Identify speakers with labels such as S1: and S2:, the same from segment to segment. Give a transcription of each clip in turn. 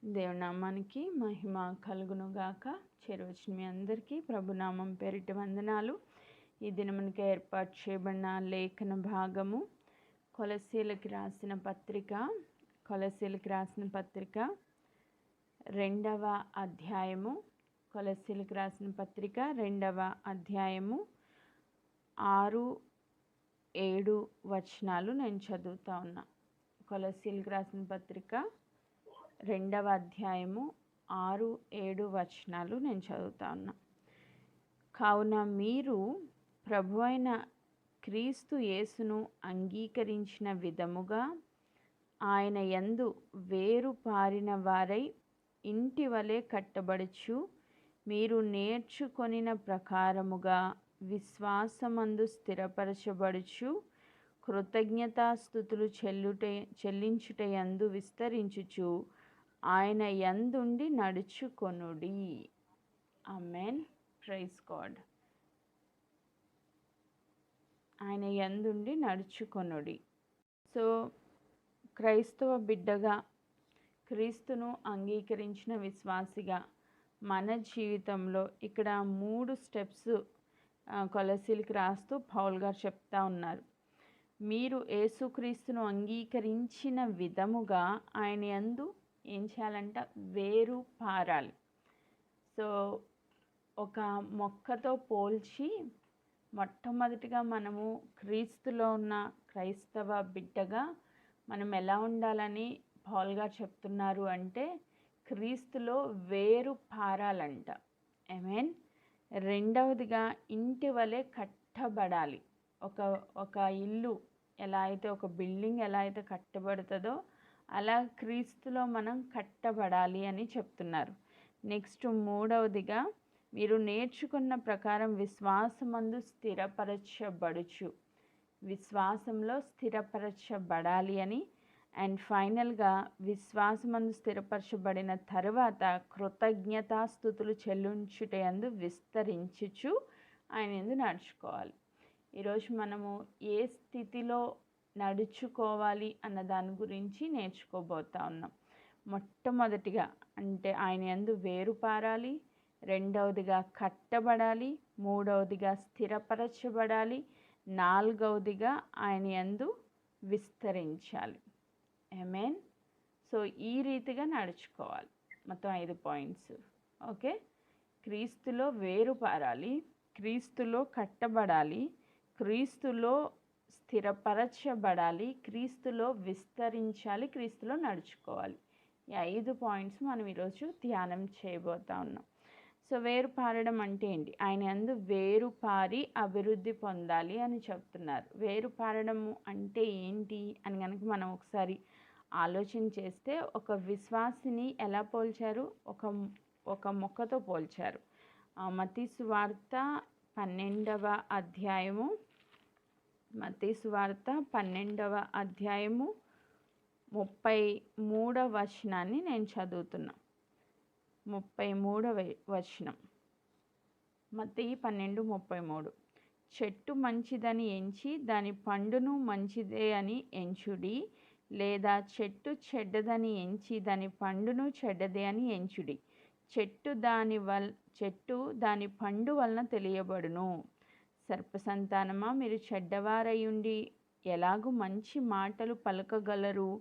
S1: దేవుని నామానికి మహిమ కలుగును గాక. చేరువచ్చిన మీ అందరికీ ప్రభునామం పేరిట వందనాలు. ఈ దినమునకు ఏర్పాటు చేయబడిన లేఖన భాగము కొలస్సీలకు రాసిన పత్రిక 2వ అధ్యాయము. కొలస్సీలకు రాసిన పత్రిక 2వ అధ్యాయము 6-7 వచనాలు నేను చదువుతా ఉన్నా. కొలస్సీలకు రాసిన పత్రిక 2వ అధ్యాయము 6-7 వచనాలు నేను చదువుతా ఉన్నా. కావున మీరు ప్రభువైన క్రీస్తు యేసును అంగీకరించిన విధముగా ఆయన యందు వేరు పారిన వారై ఇంటి వలె కట్టబడుచు, మీరు నేర్చుకొనిన ప్రకారముగా విశ్వాసమందు స్థిరపరచబడుచు, కృతజ్ఞతాస్తుతులు చెల్లించుటయందు విస్తరించుచు ఆయన యందుండి నడుచుకొనుడి. ఆమేన్. Praise God. ఆయన యందుండి నడుచుకొనుడి. సో క్రైస్తవ బిడ్డగా, క్రీస్తును అంగీకరించిన విశ్వాసిగా మన జీవితంలో ఇక్కడ 3 స్టెప్స్ కొలస్సీలకు రాస్తూ పౌలు గారు చెప్తా ఉన్నారు. మీరు యేసుక్రీస్తును అంగీకరించిన విధముగా ఆయన యందు ఏం చేయాలంట? వేరు పారాలి. సో ఒక మొక్కతో పోల్చి మొట్టమొదటిగా మనము క్రీస్తులో ఉన్న క్రైస్తవ బిడ్డగా మనం ఎలా ఉండాలని పౌలు గారు చెప్తున్నారు అంటే, క్రీస్తులో వేరు పారాలంట. ఆమేన్. రెండవదిగా ఇంటి వలె కట్టబడాలి. ఒక ఇల్లు ఎలా అయితే, ఒక బిల్డింగ్ ఎలా అయితే కట్టబడుతుందో అలా క్రీస్తులో మనం కట్టబడాలి అని చెప్తున్నారు. నెక్స్ట్ మూడవదిగా మీరు నేర్చుకున్న ప్రకారం విశ్వాసమందు స్థిరపరచబడుచు, విశ్వాసంలో స్థిరపరచబడాలి అని. అండ్ ఫైనల్గా విశ్వాసమందు స్థిరపరచబడిన తర్వాత కృతజ్ఞతాస్తుతులు చెల్లించుటయందు విస్తరించుచు ఆయన యందు నడుచుకోవాలి. ఈరోజు మనము ఏ స్థితిలో నడుచుకోవాలి అన్న దాని గురించి నేర్చుకోబోతా ఉన్నాం. మొట్టమొదటిగా అంటే ఆయన యందు వేరు పారాలి, రెండవదిగా కట్టబడాలి, మూడవదిగా స్థిరపరచబడాలి, నాలుగవదిగా ఆయన యందు విస్తరించాలి. ఆమేన్. సో ఈ రీతిగా నడుచుకోవాలి. మొత్తం 5 పాయింట్స్. ఓకే. క్రీస్తులో వేరు పారాలి, క్రీస్తులో కట్టబడాలి, క్రీస్తులో స్థిరపరచబడాలి, క్రీస్తులో విస్తరించాలి, క్రీస్తులో నడుచుకోవాలి. ఈ 5 పాయింట్స్ మనం ఈరోజు ధ్యానం చేయబోతా ఉన్నాం. సో వేరు పారడం అంటే ఏంటి? ఆయన యందు వేరు పారి అభివృద్ధి పొందాలి అని చెప్తున్నారు. వేరు పారడము అంటే ఏంటి అని కనుక మనం ఒకసారి ఆలోచన చేస్తే, ఒక విశ్వాసిని ఎలా పోల్చారు? ఒక మొక్కతో పోల్చారు. మత్తయి సువార్త 12వ అధ్యాయము 33వ వచనాన్ని నేను చదువుతున్నా. 33వ వచనం, మత్తయి 12:33. చెట్టు మంచిదని ఎంచి దాని పండును మంచిదే అని ఎంచుడి, లేదా చెట్టు చెడ్డదని ఎంచి దాని పండును చెడ్డదే అని ఎంచుడి. చెట్టు దాని పండు వలన తెలియబడును. సర్పసంతానమా, మీరు చెడ్డవారయుండి ఎలాగూ మంచి మాటలు పలకగలరు?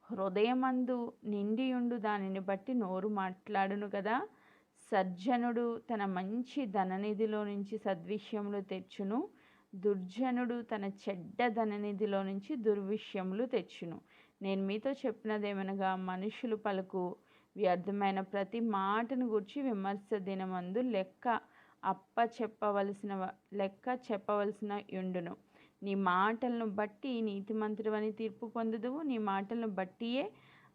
S1: హృదయమందు నిండియుండు దానిని బట్టి నోరు మాట్లాడును కదా. సజ్జనుడు తన మంచి ధననిధిలో నుంచి సద్విషయములు తెచ్చును, దుర్జనుడు తన చెడ్డ ధననిధిలో నుంచి దుర్విషయములు తెచ్చును. నేను మీతో చెప్పినదేమనగా, మనుషులు పలుకు వ్యర్థమైన ప్రతి మాటను గూర్చి విమర్శ దినమందు లెక్క చెప్పవలసిన యుండును. నీ మాటలను బట్టి నీతిమంతుడివని తీర్పు పొందుదువు, నీ మాటలను బట్టియే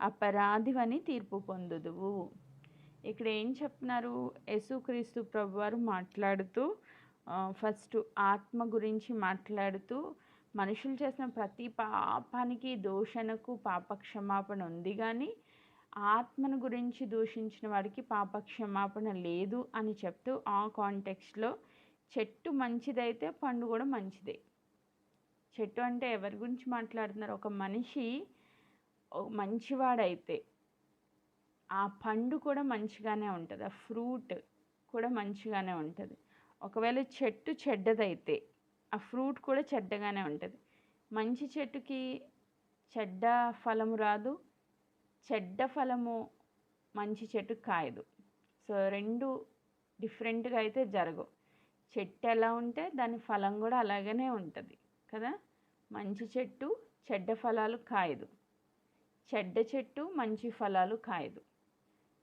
S1: అపరాధివని తీర్పు పొందుదువు. ఇక్కడ ఏం చెప్తున్నారు? యేసుక్రీస్తు ప్రభువారు మాట్లాడుతూ ఫస్ట్ ఆత్మ గురించి మాట్లాడుతూ, మనుషులు చేసిన ప్రతి పాపానికి, దూషణకు పాపక్షమాపణ ఉంది, కానీ ఆత్మను గురించి దూషించిన వాడికి పాపక్షమాపణ లేదు అని చెప్తూ, ఆ కాంటెక్స్ట్లో చెట్టు మంచిదైతే పండు కూడా మంచిదే. చెట్టు అంటే ఎవరి గురించి మాట్లాడుతున్నారు? ఒక మనిషి మంచివాడైతే ఆ పండు కూడా మంచిగానే ఉంటుంది, ఆ ఫ్రూట్ కూడా మంచిగానే ఉంటుంది. ఒకవేళ చెట్టు చెడ్డదైతే ఆ ఫ్రూట్ కూడా చెడ్డగానే ఉంటుంది. మంచి చెట్టుకి చెడ్డ ఫలము రాదు, చెడ్డ ఫలము మంచి చెట్టు కాయదు. సో రెండు డిఫరెంట్గా అయితే జరగవు. చెట్టు ఎలా ఉంటే దాని ఫలం కూడా అలాగనే ఉంటుంది కదా. మంచి చెట్టు చెడ్డ ఫలాలు కాయదు, చెడ్డ చెట్టు మంచి ఫలాలు కాయదు.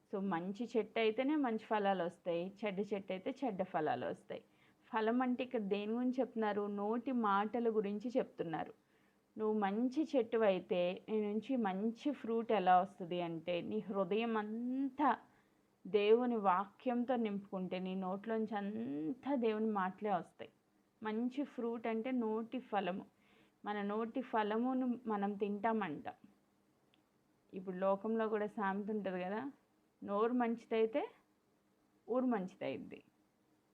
S1: సో మంచి చెట్టు అయితేనే మంచి ఫలాలు వస్తాయి, చెడ్డ చెట్టు అయితే చెడ్డ ఫలాలు వస్తాయి. ఫలం అంటే ఇక్కడ దేని గురించి చెప్తున్నారు? నోటి మాటల గురించి చెప్తున్నారు. నువ్వు మంచి చెట్టు అయితే నీ నుంచి మంచి ఫ్రూట్ ఎలా వస్తుంది అంటే, నీ హృదయం అంతా దేవుని వాక్యంతో నింపుకుంటే నీ నోట్లోంచి అంతా దేవుని మాటలే వస్తాయి. మంచి ఫ్రూట్ అంటే నోటి ఫలము. మన నోటి ఫలమును మనం తింటామంట. ఇప్పుడు లోకంలో కూడా సామెత ఉంటుంది కదా, నోరు మంచిదైతే ఊరు మంచిదైద్ది.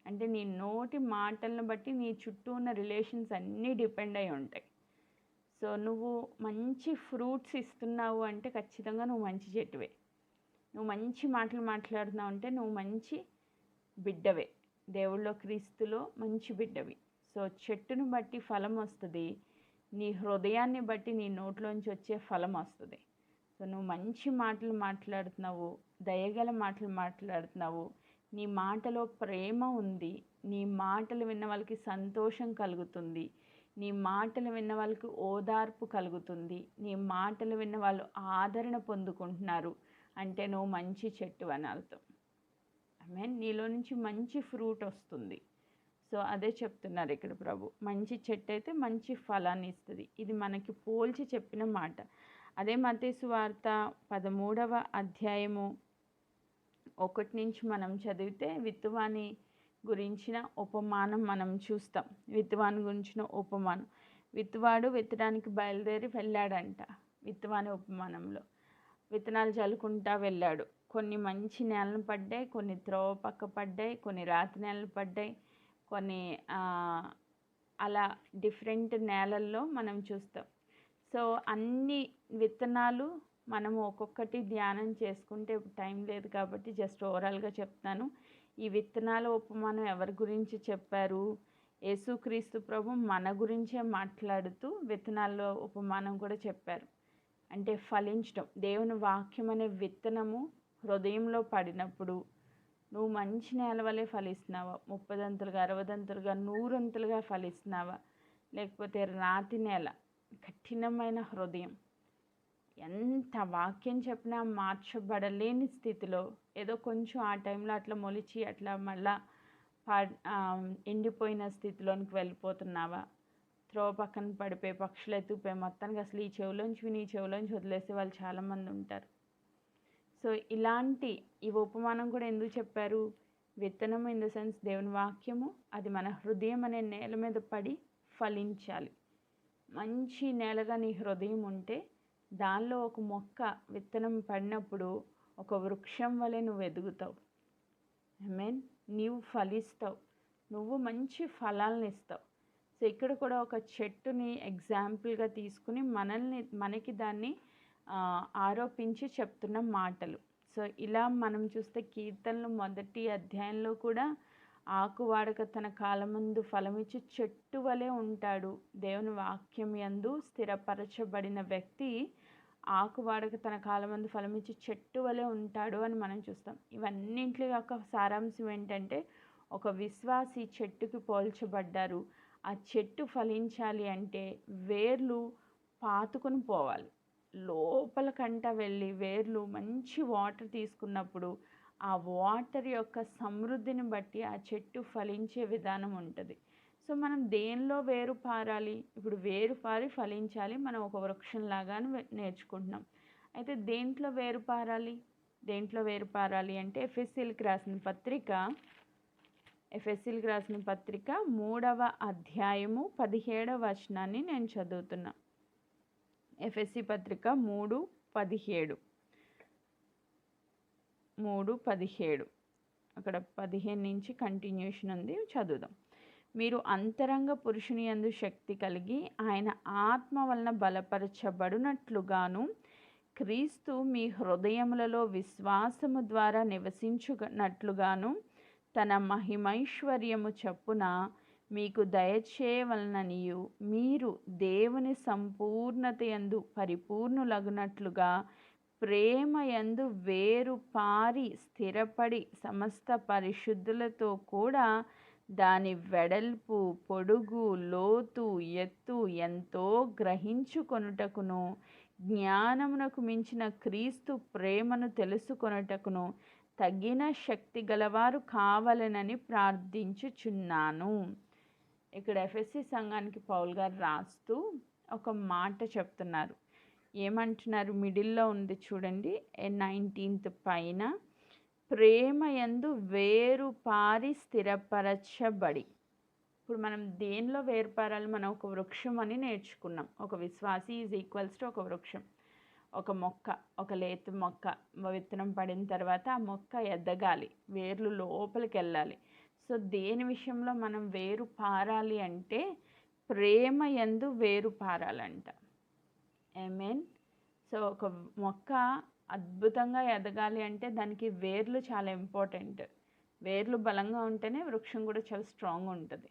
S1: అంటే నీ నోటి మాటలను బట్టి నీ చుట్టూ ఉన్న రిలేషన్స్ అన్నీ డిపెండ్ అయి ఉంటాయి. సో నువ్వు మంచి ఫ్రూట్స్ ఇస్తున్నావు అంటే ఖచ్చితంగా నువ్వు మంచి చెట్టువే. నువ్వు మంచి మాటలు మాట్లాడుతున్నావు అంటే నువ్వు మంచి బిడ్డవే, దేవుళ్ళో క్రీస్తులో మంచి బిడ్డవి. సో చెట్టును బట్టి ఫలం వస్తుంది, నీ హృదయాన్ని బట్టి నీ నోట్లోంచి వచ్చే ఫలం వస్తుంది. సో నువ్వు మంచి మాటలు మాట్లాడుతున్నావు, దయగల మాటలు మాట్లాడుతున్నావు, నీ మాటలో ప్రేమ ఉంది, నీ మాటలు విన్న వాళ్ళకి సంతోషం కలుగుతుంది, నీ మాటలు విన్న వాళ్ళకి ఓదార్పు కలుగుతుంది, నీ మాటలు విన్న వాళ్ళు ఆదరణ పొందుకుంటున్నారు అంటే నువ్వు మంచి చెట్టు అని అర్థం. ఆమేన్. నీలో నుంచి మంచి ఫ్రూట్ వస్తుంది. సో అదే చెప్తున్నారు ఇక్కడ ప్రభు. మంచి చెట్టు అయితే మంచి ఫలాన్ని ఇస్తుంది. ఇది మనకి పోల్చి చెప్పిన మాట. అదే మత్తయి సువార్త 13వ అధ్యాయము 1 నుంచి మనం చదివితే విత్తువాని గురించిన ఉపమానం మనం చూస్తాం. విత్తువాని గురించిన ఉపమానం. విత్తువాడు విత్తడానికి బయలుదేరి వెళ్ళాడంట. విత్తువాని ఉపమానంలో విత్తనాలు చల్లుకుంటా వెళ్ళాడు. కొన్ని మంచి నేలను పడ్డాయి, కొన్ని త్రోవ పక్క పడ్డాయి, కొన్ని రాతి నేలలు పడ్డాయి, కొన్ని అలా డిఫరెంట్ నేలల్లో మనం చూస్తాం. సో అన్ని విత్తనాలు మనము ఒక్కొక్కటి ధ్యానం చేసుకుంటే టైం లేదు కాబట్టి జస్ట్ ఓవరాల్గా చెప్తాను. ఈ విత్తనాల ఉపమానం ఎవరి గురించి చెప్పారు? యేసుక్రీస్తు ప్రభు మన గురించే మాట్లాడుతూ విత్తనాల ఉపమానం కూడా చెప్పారు. అంటే ఫలించడం, దేవుని వాక్యం అనే విత్తనము హృదయంలో పడినప్పుడు నువ్వు మంచి నేల వలె ఫలిస్తున్నావా, 30దంతులుగా 60దంతులుగా 100అంతులుగా ఫలిస్తున్నావా, లేకపోతే రాతి నేల, కఠినమైన హృదయం, ఎంత వాక్యం చెప్పినా మార్చబడలేని స్థితిలో ఏదో కొంచెం ఆ టైంలో అట్లా మొలిచి అట్లా మళ్ళా ఎండిపోయిన స్థితిలోనికి వెళ్ళిపోతున్నావా, త్రోవ పక్కన పడిపోయి పక్షులు ఎత్తుకుపోయి మొత్తానికి అసలు ఈ చెవులోంచి విని ఈ చెవులోంచి వదిలేసే వాళ్ళు చాలామంది ఉంటారు. సో ఇలాంటి ఈ ఉపమానం కూడా ఎందుకు చెప్పారు? విత్తనం ఇన్ ద సెన్స్ దేవుని వాక్యము, అది మన హృదయం అనే నేల మీద పడి ఫలించాలి. మంచి నేలగా నీ హృదయం ఉంటే దానిలో ఒక మొక్క విత్తనం పడినప్పుడు ఒక వృక్షం వలె నువ్వు ఎదుగుతావు. ఆమేన్. నీవు ఫలిస్తావు, నువ్వు మంచి ఫలాలను ఇస్తావు. సో ఇక్కడ కూడా ఒక చెట్టుని ఎగ్జాంపుల్గా తీసుకుని మనకి దాన్ని ఆరోపించి చెప్తున్న మాటలు. సో ఇలా మనం చూస్తే కీర్తనలు 1వ అధ్యాయంలో కూడా ఆకువాడక తన కాలమందు ఫలమిచ్చి చెట్టు వలె ఉంటాడు. దేవుని వాక్యం యందు స్థిరపరచబడిన వ్యక్తి ఆకువాడక తన కాలమందు ఫలమిచ్చి చెట్టు వలె ఉంటాడు అని మనం చూస్తాం. ఇవన్నింటి యొక్క సారాంశం ఏంటంటే ఒక విశ్వాసి చెట్టుకి పోల్చబడ్డారు. ఆ చెట్టు ఫలించాలి అంటే వేర్లు పాతుకొని పోవాలి. లోపలకంట వెళ్ళి వేర్లు మంచి వాటర్ తీసుకున్నప్పుడు ఆ వాటర్ యొక్క సమృద్ధిని బట్టి ఆ చెట్టు ఫలించే విధానం ఉంటుంది. సో మనం దేనిలో వేరు పారాలి? ఇప్పుడు వేరు పారి ఫలించాలి, మనం ఒక వృక్షంలాగా నేర్చుకుంటున్నాం. అయితే దేంట్లో వేరు పారాలి? దేంట్లో వేరు పారాలి అంటే ఎఫెసీయులకు రాసిన పత్రిక 3వ అధ్యాయము 17వ వచనాన్ని నేను చదువుతున్నా. ఎఫెసీ పత్రిక 3:17 అక్కడ 15 నుంచి కంటిన్యూషన్ ఉంది, చదువుదాం. మీరు అంతరంగ పురుషుని యందు శక్తి కలిగి ఆయన ఆత్మ వలన బలపరచబడినట్లుగాను క్రీస్తు మీ హృదయములలో విశ్వాసము ద్వారా నివసించునట్లుగాను తన మహిమైశ్వర్యము చొప్పున మీకు దయచేయవలననియు మీరు దేవుని సంపూర్ణతయందు పరిపూర్ణులగునట్లుగా ప్రేమయందు వేరు పారి స్థిరపడి సమస్త పరిశుద్ధులతో కూడా దాని వెడల్పు పొడుగు లోతు ఎత్తు ఎంతో గ్రహించుకొనుటకును జ్ఞానమునకు మించిన క్రీస్తు ప్రేమను తెలుసుకొనుటకును తగిన శక్తి గలవారు కావాలనని ప్రార్థించుచున్నాను. ఇక్కడ ఎఫెసీ సంఘానికి పౌలు గారు రాస్తూ ఒక మాట చెప్తున్నారు. ఏమంటున్నారు? మిడిల్లో ఉంది చూడండి, 19th పైన, ప్రేమయందు వేరు పారి స్థిరపరచబడి. ఇప్పుడు మనం దేనిలో వేరుపారాలి? మనం ఒక వృక్షం అని నేర్చుకున్నాం. ఒక విశ్వాసి ఈజ్ ఈక్వల్స్ టు ఒక వృక్షం. ఒక మొక్క, ఒక లేత మొక్క విత్తనం పడిన తర్వాత ఆ మొక్క ఎదగాలి, వేర్లు లోపలికి వెళ్ళాలి. సో దేని విషయంలో మనం వేరు పారాలి అంటే ప్రేమ యందు వేరు పారాలంట. ఆమేన్. సో ఒక మొక్క అద్భుతంగా ఎదగాలి అంటే దానికి వేర్లు చాలా ఇంపార్టెంట్. వేర్లు బలంగా ఉంటేనే వృక్షం కూడా చాలా స్ట్రాంగ్ ఉంటుంది.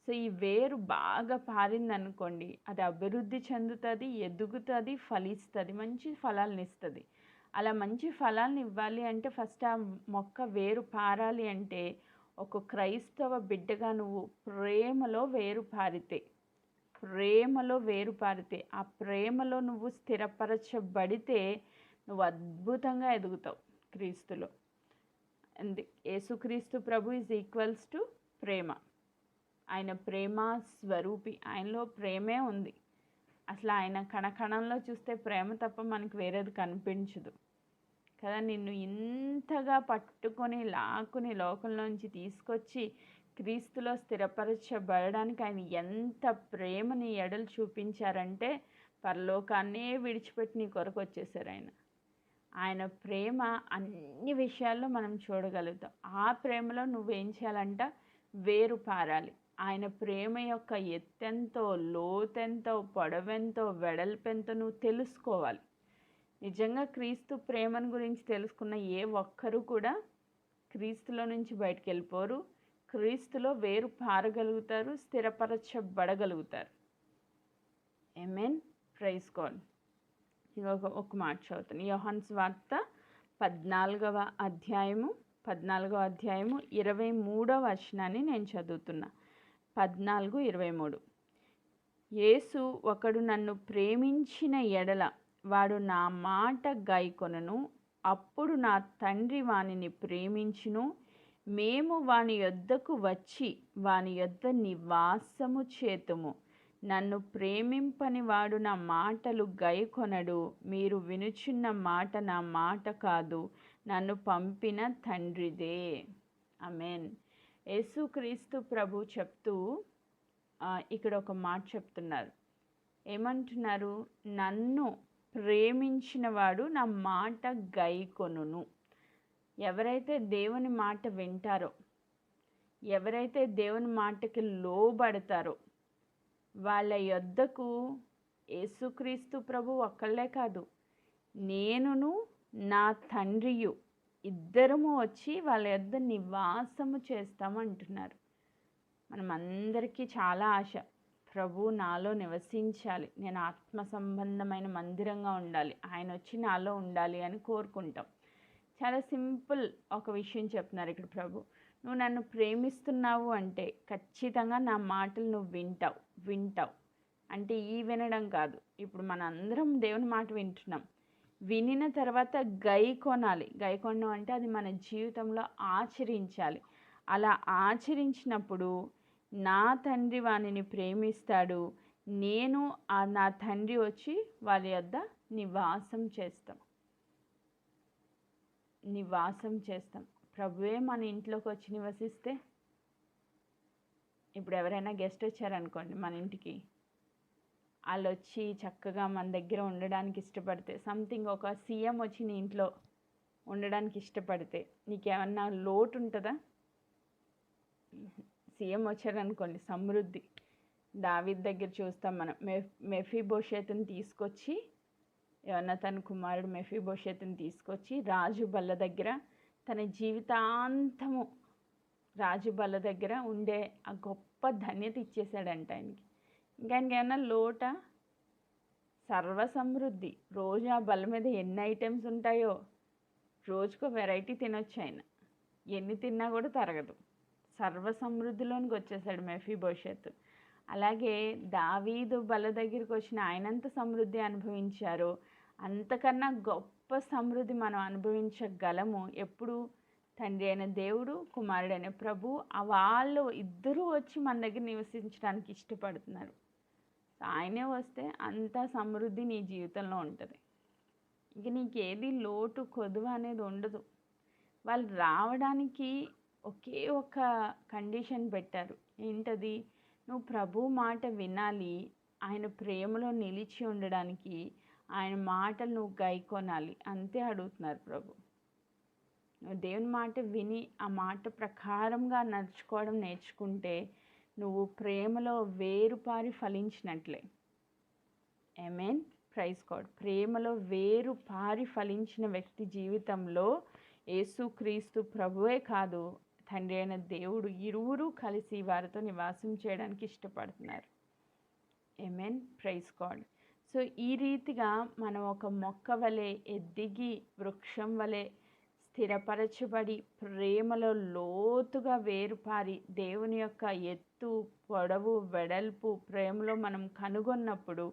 S1: సో ఈ వేరు బాగా పారింది అనుకోండి, అది అభివృద్ధి చెందుతుంది, ఎదుగుతుంది, ఫలిస్తుంది, మంచి ఫలాలను ఇస్తుంది. అలా మంచి ఫలాలను ఇవ్వాలి అంటే ఫస్ట్ ఆ మొక్క వేరు పారాలి అంటే ఒక క్రైస్తవ బిడ్డగా నువ్వు ప్రేమలో వేరు పారితే, ఆ ప్రేమలో నువ్వు స్థిరపరచబడితే నువ్వు అద్భుతంగా ఎదుగుతావు క్రీస్తులో. యేసుక్రీస్తు ప్రభు ఈజ్ ఈక్వల్స్ టు ప్రేమ. ఆయన ప్రేమ స్వరూపి, ఆయనలో ప్రేమే ఉంది. అసలు ఆయన కణకణంలో చూస్తే ప్రేమ తప్ప మనకు వేరేది కనిపించదు కదా. నిన్ను ఇంతగా పట్టుకొని లాక్కుని లోకంలోంచి తీసుకొచ్చి క్రీస్తులో స్థిరపరచబడడానికి ఆయన ఎంత ప్రేమని ఎడలు చూపించారంటే పరలోకాన్నే విడిచిపెట్టి నీ కొరకు వచ్చేసారు ఆయన. ఆయన ప్రేమ అన్ని విషయాల్లో మనం చూడగలుగుతాం. ఆ ప్రేమలో నువ్వేం చేయాలంట? వేరు పారాలి. ఆయన ప్రేమ యొక్క ఎత్తెంతో, లోతెంతో, పొడవెంతో, వెడల్పెంతో నువ్వు తెలుసుకోవాలి. నిజంగా క్రీస్తు ప్రేమను గురించి తెలుసుకున్న ఏ ఒక్కరూ కూడా క్రీస్తులో నుంచి బయటికి వెళ్ళిపోరు. క్రీస్తులో వేరు పారగలుగుతారు, స్థిరపరచబడగలుగుతారు. ఆమేన్. Praise God. ఒక మాట చదువుతాను. యోహాను సువార్త 14వ అధ్యాయము 23వ వచనాన్ని నేను చదువుతున్నా. 14:23. యేసు, ఒకడు నన్ను ప్రేమించిన ఎడల వాడు నా మాట గైకొనును, అప్పుడు నా తండ్రి వానిని ప్రేమించును, మేము వాని యొద్దకు వచ్చి వాని యొద్ద నివాసము చేతుము. నన్ను ప్రేమింపని వాడు నా మాటలు గైకొనడు. మీరు వినుచున్న మాట నా మాట కాదు, నన్ను పంపిన తండ్రిదే. ఆమేన్. యేసుక్రీస్తు ప్రభు చెప్తూ ఇక్కడ ఒక మాట చెప్తున్నారు. ఏమంటున్నారు? నన్ను ప్రేమించిన వాడు నా మాట గైకొనును. ఎవరైతే దేవుని మాట వింటారో, ఎవరైతే దేవుని మాటకి లోబడతారో వాళ్ళ యొద్దకు యేసుక్రీస్తు ప్రభు ఒక్కళ్ళే కాదు, నేనును నా తండ్రియు ఇద్దరము వచ్చి వాళ్ళ యొద్ద నివాసము చేస్తామంటున్నారు. మనం అందరికీ చాలా ఆశ, ప్రభు నాలో నివసించాలి, నేను ఆత్మ సంబంధమైన మందిరంగా ఉండాలి, ఆయన వచ్చి నాలో ఉండాలి అని కోరుకుంటాం. చాలా సింపుల్ ఒక విషయం చెప్తున్నారు ఇక్కడ ప్రభు. నువ్వు నన్ను ప్రేమిస్తున్నావు అంటే ఖచ్చితంగా నా మాటలు నువ్వు వింటావు. అంటే ఈ వినడం కాదు, ఇప్పుడు మన అందరం దేవుని మాట వింటున్నాం, వినిన తర్వాత గైకొనడం అంటే అది మన జీవితంలో ఆచరించాలి. అలా ఆచరించినప్పుడు నా తండ్రి వానిని ప్రేమిస్తాడు, నేను నా తండ్రి వచ్చి వాళ్ళ యొద్ద నివాసం చేస్తాం. ప్రభువే మన ఇంట్లోకి వచ్చి నివసిస్తే, ఇప్పుడు ఎవరైనా గెస్ట్ వచ్చారనుకోండి మన ఇంటికి, వాళ్ళు వచ్చి చక్కగా మన దగ్గర ఉండడానికి ఇష్టపడితే, సంథింగ్ ఒక సీఎం వచ్చి నీ ఇంట్లో ఉండడానికి ఇష్టపడితే నీకేమన్నా లోటు ఉంటుందా? సీఎం వచ్చారనుకోండి, సమృద్ధి. దావీదు దగ్గర చూస్తాం మనం, మెఫీబోషెతుని తీసుకొచ్చి ఏమన్నా తన కుమారుడు మెఫీబోషెతుని తీసుకొచ్చి రాజు బల్ల దగ్గర తన జీవితాంతము రాజు బల్ల దగ్గర ఉండే ఆ గొప్ప ధన్యత ఇచ్చేసాడంట ఆయనకి. ఇంకా ఆయనకి ఏమన్నా లోట? సర్వసమృద్ధి. రోజు ఆ బల్ల మీద ఎన్ని ఐటమ్స్ ఉంటాయో, రోజుకో వెరైటీ తినొచ్చు ఆయన. ఎన్ని తిన్నా కూడా తరగదు. సర్వసమృద్ధిలోనికి వచ్చేసాడు మెఫీబోషెత్. అలాగే దావీదు బల్ల దగ్గరికి వచ్చిన ఆయనంత సమృద్ధి అనుభవించారో అంతకన్నా గొప్ప సమృద్ధి మనం అనుభవించగలము ఎప్పుడు తండ్రి అయిన దేవుడు, కుమారుడైన ప్రభు వాళ్ళు ఇద్దరూ వచ్చి మన దగ్గర నివసించడానికి ఇష్టపడుతున్నారు. ఆయనే వస్తే అంత సమృద్ధి నీ జీవితంలో ఉంటుంది. ఇక నీకేది లోటు కొదువ అనేది ఉండదు. వాళ్ళు రావడానికి ఒకే ఒక కండిషన్ పెట్టారు. ఏంటది? నువ్వు ప్రభు మాట వినాలి, ఆయన ప్రేమలో నిలిచి ఉండడానికి ఆయన మాటలు నువ్వు గైకొనాలి, అంతే అడుగుతున్నారు ప్రభు. నువ్వు దేవుని మాట విని ఆ మాట ప్రకారంగా నడుచుకోవడం నేర్చుకుంటే నువ్వు ప్రేమలో వేరుపారి ఫలించినట్లే. ఆమేన్, ప్రైజ్ గాడ్. ప్రేమలో వేరుపారి ఫలించిన వ్యక్తి జీవితంలో యేసుక్రీస్తు ప్రభువే కాదు, తండ్రి అయిన దేవుడు ఇరువురు కలిసి వారితో నివాసం చేయడానికి ఇష్టపడుతున్నారు. ఆమేన్, ప్రైజ్ గాడ్. సో ఈ రీతిగా మనం ఒక మొక్క వలె ఎదిగి వృక్షం వలె స్థిరపరచబడి ప్రేమలో లోతుగా వేరుపారి దేవుని యొక్క ఎత్తు, పొడవు, వెడల్పు ప్రేమలో మనం కనుగొన్నప్పుడు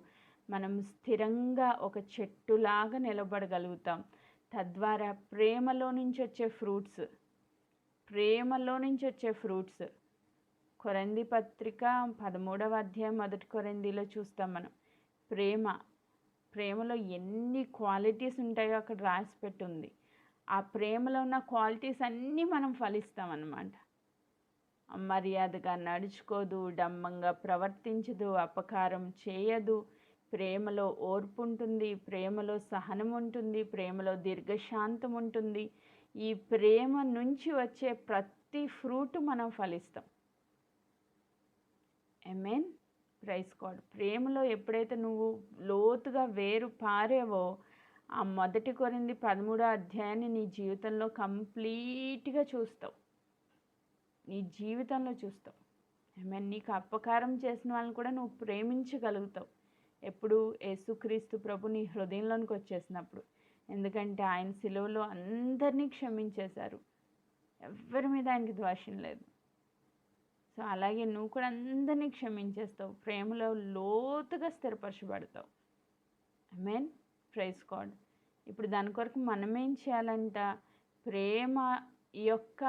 S1: మనం స్థిరంగా ఒక చెట్టులాగా నిలబడగలుగుతాం. తద్వారా ప్రేమలో నుంచి వచ్చే ఫ్రూట్స్ కొరింథీ పత్రిక 13వ అధ్యాయం 1 కొరింథీలో చూస్తాం మనం. ప్రేమలో ఎన్ని క్వాలిటీస్ ఉంటాయో అక్కడ రాసి పెట్టుంది. ఆ ప్రేమలో ఉన్న క్వాలిటీస్ అన్నీ మనం ఫలిస్తామన్నమాట. మర్యాదగా నడుచుకోదు, డంబంగా ప్రవర్తించదు, అపకారం చేయదు, ప్రేమలో ఓర్పు ఉంటుంది, ప్రేమలో సహనం ఉంటుంది, ప్రేమలో దీర్ఘశాంతం ఉంటుంది. ఈ ప్రేమ నుంచి వచ్చే ప్రతి ఫ్రూట్ మనం ఫలిస్తాం. ఆమేన్, ప్రైజ్ గాడ్. ప్రేమలో ఎప్పుడైతే నువ్వు లోతుగా వేరు పారేవో ఆ 1 కొరింథీ 13వ అధ్యాయాన్ని నీ జీవితంలో కంప్లీట్గా చూస్తావు. ఆమేన్. నీకు అపకారం చేసిన వాళ్ళని కూడా నువ్వు ప్రేమించగలుగుతావు. ఎప్పుడు? యేసుక్రీస్తు ప్రభు నీ హృదయంలోనికి వచ్చేసినప్పుడు. ఎందుకంటే ఆయన సిలువలో అందరినీ క్షమించేశారు. ఎవరి మీద ఆయనకి ద్వేషం లేదు. సో అలాగే నువ్వు కూడా అందరినీ క్షమించేస్తావు, ప్రేమలో లోతుగా స్థిరపరచబడతావు. ఆమేన్, ప్రైజ్ గాడ్. ఇప్పుడు దాని కొరకు మనమేం చేయాలంట? ప్రేమ యొక్క